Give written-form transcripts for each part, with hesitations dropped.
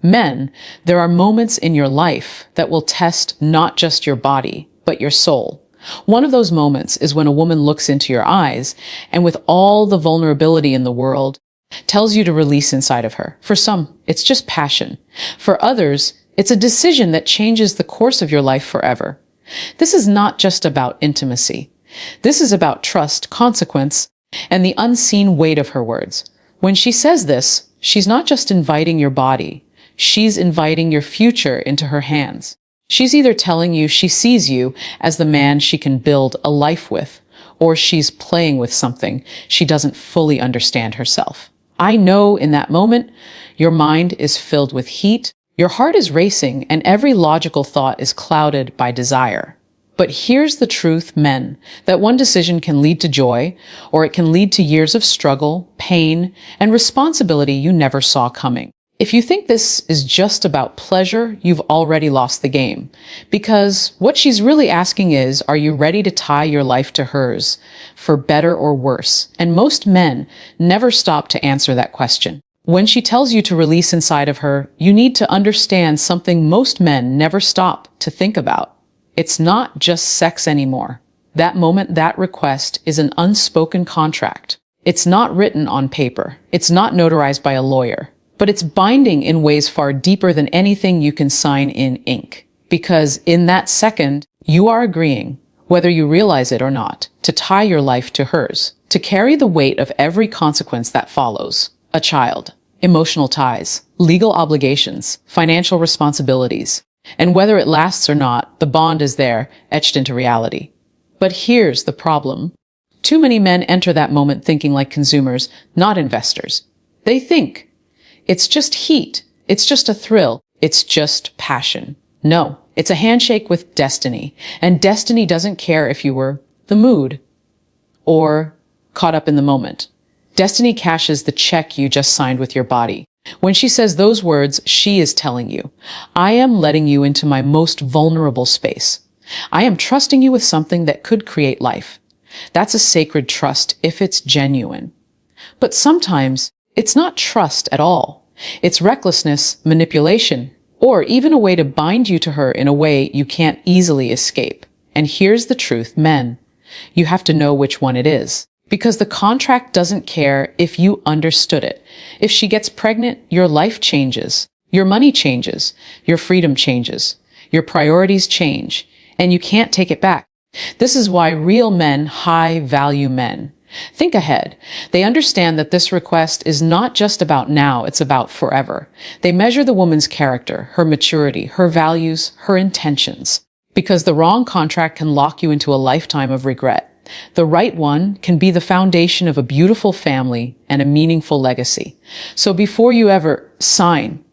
Men, there are moments in your life that will test not just your body, but your soul. One of those moments is when a woman looks into your eyes and with all the vulnerability in the world, tells you to release inside of her. For some, it's just passion. For others, it's a decision that changes the course of your life forever. This is not just about intimacy. This is about trust, consequence, and the unseen weight of her words. When she says this, she's not just inviting your body. She's inviting your future into her hands. She's either telling you she sees you as the man she can build a life with, or she's playing with something she doesn't fully understand herself. I know in that moment, your mind is filled with heat, your heart is racing, and every logical thought is clouded by desire. But here's the truth, men, that one decision can lead to joy, or it can lead to years of struggle, pain, and responsibility you never saw coming. If you think this is just about pleasure, you've already lost the game. Because what she's really asking is, are you ready to tie your life to hers, for better or worse? And most men never stop to answer that question. When she tells you to release inside of her, you need to understand something most men never stop to think about. It's not just sex anymore. That moment, that request is an unspoken contract. It's not written on paper. It's not notarized by a lawyer. But it's binding in ways far deeper than anything you can sign in ink. Because in that second, you are agreeing, whether you realize it or not, to tie your life to hers, to carry the weight of every consequence that follows. A child, emotional ties, legal obligations, financial responsibilities. And whether it lasts or not, the bond is there, etched into reality. But here's the problem. Too many men enter that moment thinking like consumers, not investors. They think, it's just heat. It's just a thrill. It's just passion. No, it's a handshake with destiny. And destiny doesn't care if you were the mood or caught up in the moment. Destiny cashes the check you just signed with your body. When she says those words, she is telling you, I am letting you into my most vulnerable space. I am trusting you with something that could create life. That's a sacred trust if it's genuine. But sometimes it's not trust at all. It's recklessness, manipulation, or even a way to bind you to her in a way you can't easily escape. And here's the truth, men. You have to know which one it is. Because the contract doesn't care if you understood it. If she gets pregnant, your life changes. Your money changes. Your freedom changes. Your priorities change. And you can't take it back. This is why real men, high-value men, think ahead. They understand that this request is not just about now, it's about forever. They measure the woman's character, her maturity, her values, her intentions. Because the wrong contract can lock you into a lifetime of regret. The right one can be the foundation of a beautiful family and a meaningful legacy. So before you ever sign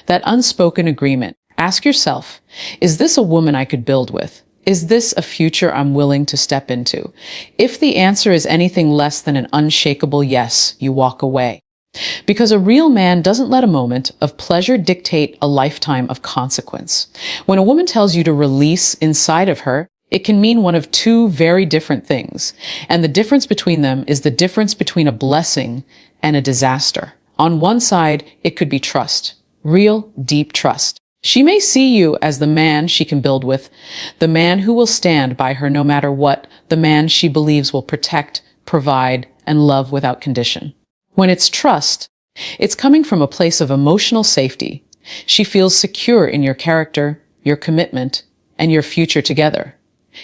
that unspoken agreement, ask yourself, is this a woman I could build with? Is this a future I'm willing to step into? If the answer is anything less than an unshakable yes, you walk away. Because a real man doesn't let a moment of pleasure dictate a lifetime of consequence. When a woman tells you to release inside of her, it can mean one of two very different things. And the difference between them is the difference between a blessing and a disaster. On one side, it could be trust. Real, deep trust. She may see you as the man she can build with, the man who will stand by her no matter what, the man she believes will protect, provide, and love without condition. When it's trust, it's coming from a place of emotional safety. She feels secure in your character, your commitment, and your future together.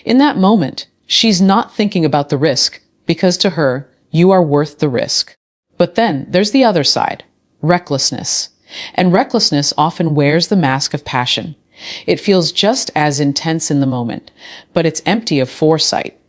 In that moment, she's not thinking about the risk, because to her, you are worth the risk. But then there's the other side, recklessness. And recklessness often wears the mask of passion. It feels just as intense in the moment, but it's empty of foresight.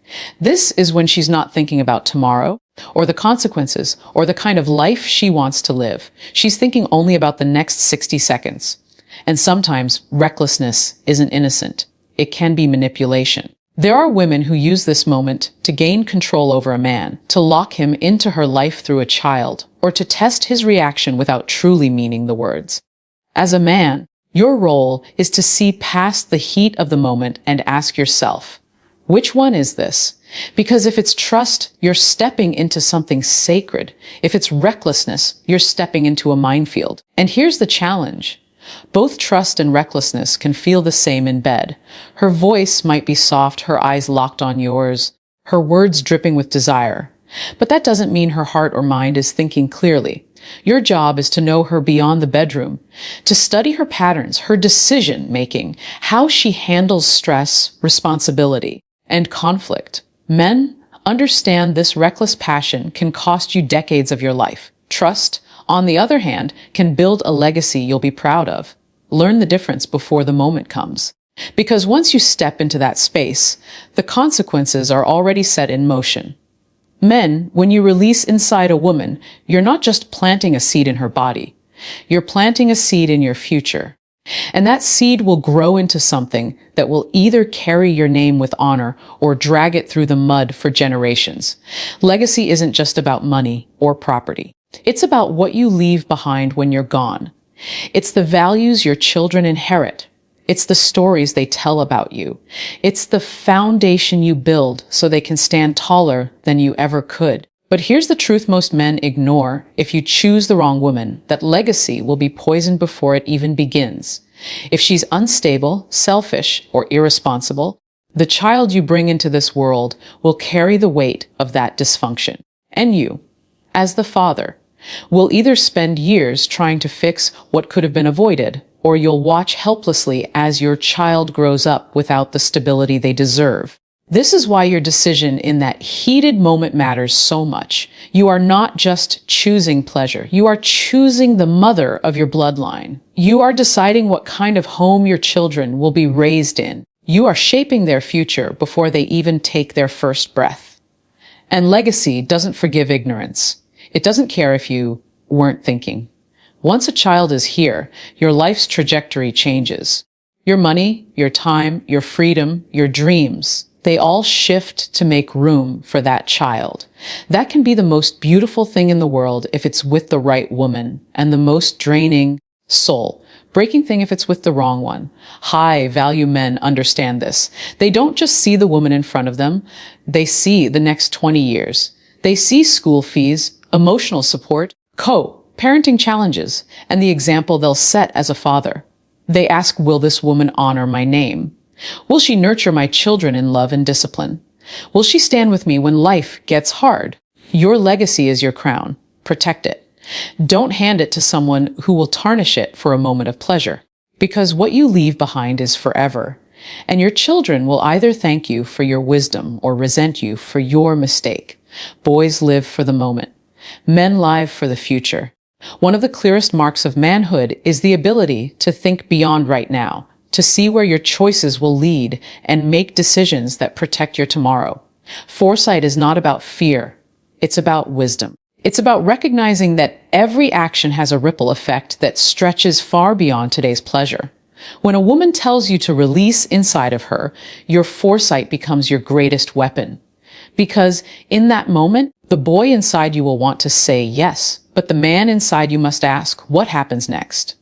This is when she's not thinking about tomorrow, or the consequences, or the kind of life she wants to live. She's thinking only about the next 60 seconds. And sometimes recklessness isn't innocent. It can be manipulation. There are women who use this moment to gain control over a man, to lock him into her life through a child, or to test his reaction without truly meaning the words. As a man, your role is to see past the heat of the moment and ask yourself, which one is this? Because if it's trust, you're stepping into something sacred. If it's recklessness, you're stepping into a minefield. And here's the challenge. Both trust and recklessness can feel the same in bed. Her voice might be soft, her eyes locked on yours, her words dripping with desire. But that doesn't mean her heart or mind is thinking clearly. Your job is to know her beyond the bedroom, to study her patterns, her decision-making, how she handles stress, responsibility, and conflict. Men, understand this reckless passion can cost you decades of your life. Trust, on the other hand, can build a legacy you'll be proud of. Learn the difference before the moment comes. Because once you step into that space, the consequences are already set in motion. Men, when you release inside a woman, you're not just planting a seed in her body. You're planting a seed in your future. And that seed will grow into something that will either carry your name with honor or drag it through the mud for generations. Legacy isn't just about money or property. It's about what you leave behind when you're gone. It's the values your children inherit. It's the stories they tell about you. It's the foundation you build so they can stand taller than you ever could. But here's the truth most men ignore. If you choose the wrong woman, that legacy will be poisoned before it even begins. If she's unstable, selfish, or irresponsible, the child you bring into this world will carry the weight of that dysfunction. And you, as the father, will either spend years trying to fix what could have been avoided, or you'll watch helplessly as your child grows up without the stability they deserve. This is why your decision in that heated moment matters so much. You are not just choosing pleasure. You are choosing the mother of your bloodline. You are deciding what kind of home your children will be raised in. You are shaping their future before they even take their first breath. And legacy doesn't forgive ignorance. It doesn't care if you weren't thinking. Once a child is here, your life's trajectory changes. Your money, your time, your freedom, your dreams, they all shift to make room for that child. That can be the most beautiful thing in the world if it's with the right woman, and the most draining, soul-breaking thing if it's with the wrong one. High-value men understand this. They don't just see the woman in front of them, they see the next 20 years. They see school fees, emotional support, parenting challenges, and the example they'll set as a father. They ask, will this woman honor my name? Will she nurture my children in love and discipline? Will she stand with me when life gets hard? Your legacy is your crown. Protect it. Don't hand it to someone who will tarnish it for a moment of pleasure, because what you leave behind is forever. And your children will either thank you for your wisdom or resent you for your mistake. Boys live for the moment. Men live for the future. One of the clearest marks of manhood is the ability to think beyond right now, to see where your choices will lead and make decisions that protect your tomorrow. Foresight is not about fear. It's about wisdom. It's about recognizing that every action has a ripple effect that stretches far beyond today's pleasure. When a woman tells you to release inside of her, your foresight becomes your greatest weapon. Because in that moment, the boy inside you will want to say yes, but the man inside you must ask, what happens next?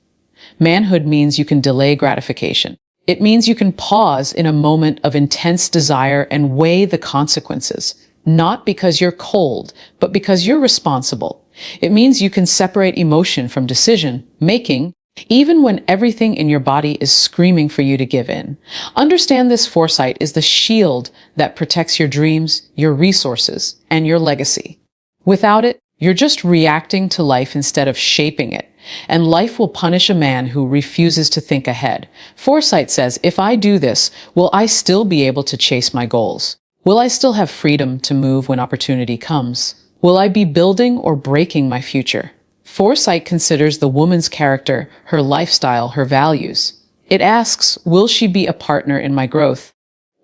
Manhood means you can delay gratification. It means you can pause in a moment of intense desire and weigh the consequences, not because you're cold, but because you're responsible. It means you can separate emotion from decision making, even when everything in your body is screaming for you to give in. Understand this foresight is the shield that protects your dreams, your resources, and your legacy. Without it, you're just reacting to life instead of shaping it, and life will punish a man who refuses to think ahead. Foresight says, if I do this, will I still be able to chase my goals? Will I still have freedom to move when opportunity comes? Will I be building or breaking my future? Foresight considers the woman's character, her lifestyle, her values. It asks, will she be a partner in my growth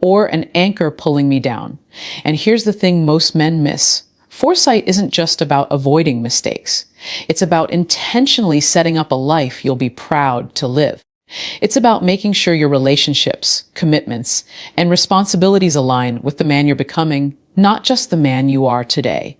or an anchor pulling me down? And here's the thing most men miss. Foresight isn't just about avoiding mistakes. It's about intentionally setting up a life you'll be proud to live. It's about making sure your relationships, commitments, and responsibilities align with the man you're becoming, not just the man you are today.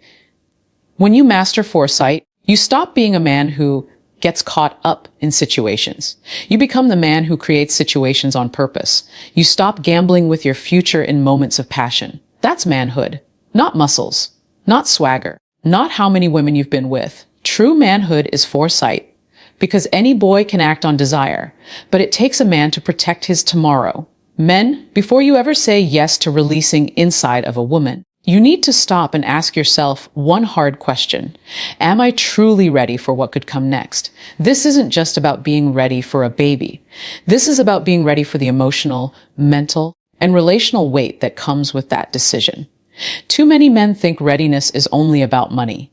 When you master foresight, you stop being a man who gets caught up in situations. You become the man who creates situations on purpose. You stop gambling with your future in moments of passion. That's manhood, not muscles, not swagger, not how many women you've been with. True manhood is foresight. because any boy can act on desire, but it takes a man to protect his tomorrow. Men, before you ever say yes to releasing inside of a woman, you need to stop and ask yourself one hard question. Am I truly ready for what could come next? This isn't just about being ready for a baby. This is about being ready for the emotional, mental, and relational weight that comes with that decision. Too many men think readiness is only about money.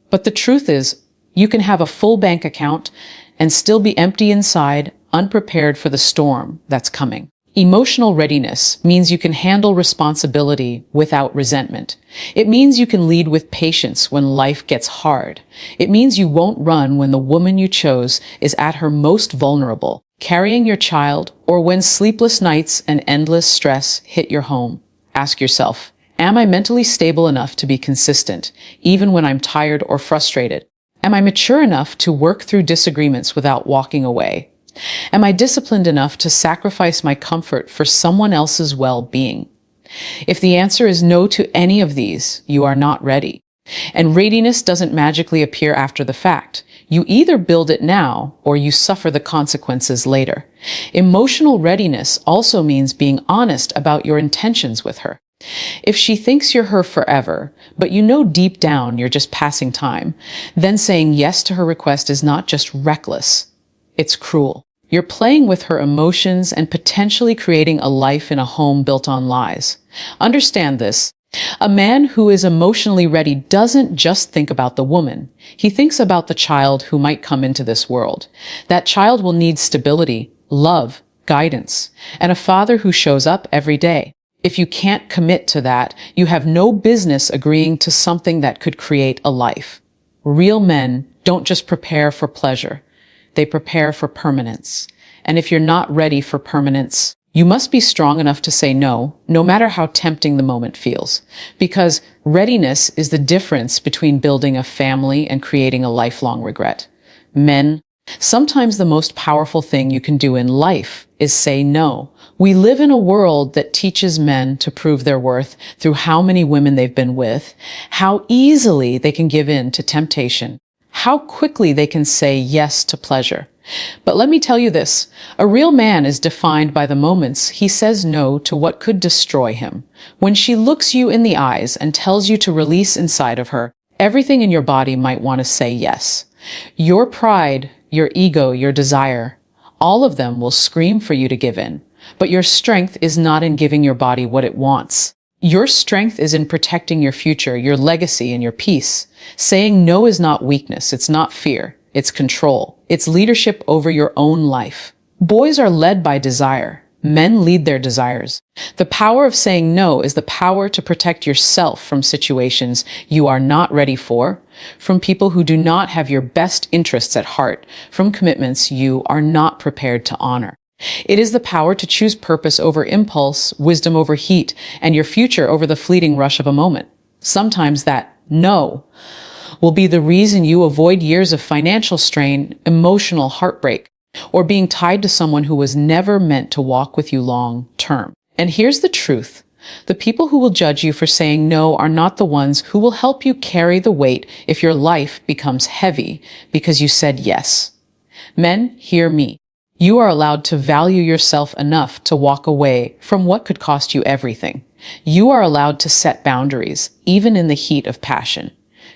But the truth is, you can have a full bank account and still be empty inside, unprepared for the storm that's coming. Emotional readiness means you can handle responsibility without resentment. It means you can lead with patience when life gets hard. It means you won't run when the woman you chose is at her most vulnerable, carrying your child, or when sleepless nights and endless stress hit your home. Ask yourself, am I mentally stable enough to be consistent, even when I'm tired or frustrated? Am I mature enough to work through disagreements without walking away? Am I disciplined enough to sacrifice my comfort for someone else's well-being? If the answer is no to any of these, you are not ready. And readiness doesn't magically appear after the fact. You either build it now or you suffer the consequences later. Emotional readiness also means being honest about your intentions with her. If she thinks you're her forever, but you know deep down you're just passing time, then saying yes to her request is not just reckless, it's cruel. You're playing with her emotions and potentially creating a life in a home built on lies. Understand this. A man who is emotionally ready doesn't just think about the woman. He thinks about the child who might come into this world. That child will need stability, love, guidance, and a father who shows up every day. If you can't commit to that, you have no business agreeing to something that could create a life. Real men don't just prepare for pleasure. They prepare for permanence. And if you're not ready for permanence, you must be strong enough to say no, no matter how tempting the moment feels. Because readiness is the difference between building a family and creating a lifelong regret. Men, sometimes the most powerful thing you can do in life is say no. We live in a world that teaches men to prove their worth through how many women they've been with, how easily they can give in to temptation, how quickly they can say yes to pleasure. But let me tell you this, a real man is defined by the moments he says no to what could destroy him. When she looks you in the eyes and tells you to release inside of her, everything in your body might want to say yes. Your pride, your ego, your desire, all of them will scream for you to give in. But your strength is not in giving your body what it wants. Your strength is in protecting your future, your legacy, and your peace. Saying no is not weakness, it's not fear, it's control. It's leadership over your own life. Boys are led by desire. Men lead their desires. The power of saying no is the power to protect yourself from situations you are not ready for, from people who do not have your best interests at heart, from commitments you are not prepared to honor. It is the power to choose purpose over impulse, wisdom over heat, and your future over the fleeting rush of a moment. Sometimes that no will be the reason you avoid years of financial strain, emotional heartbreak, or being tied to someone who was never meant to walk with you long term. And here's the truth. The people who will judge you for saying no are not the ones who will help you carry the weight if your life becomes heavy because you said yes. Men, hear me. You are allowed to value yourself enough to walk away from what could cost you everything. You are allowed to set boundaries, even in the heat of passion.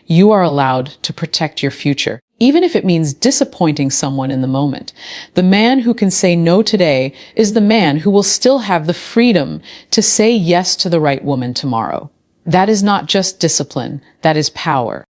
You are allowed to protect your future, even if it means disappointing someone in the moment. The man who can say no today is the man who will still have the freedom to say yes to the right woman tomorrow. That is not just discipline, that is power.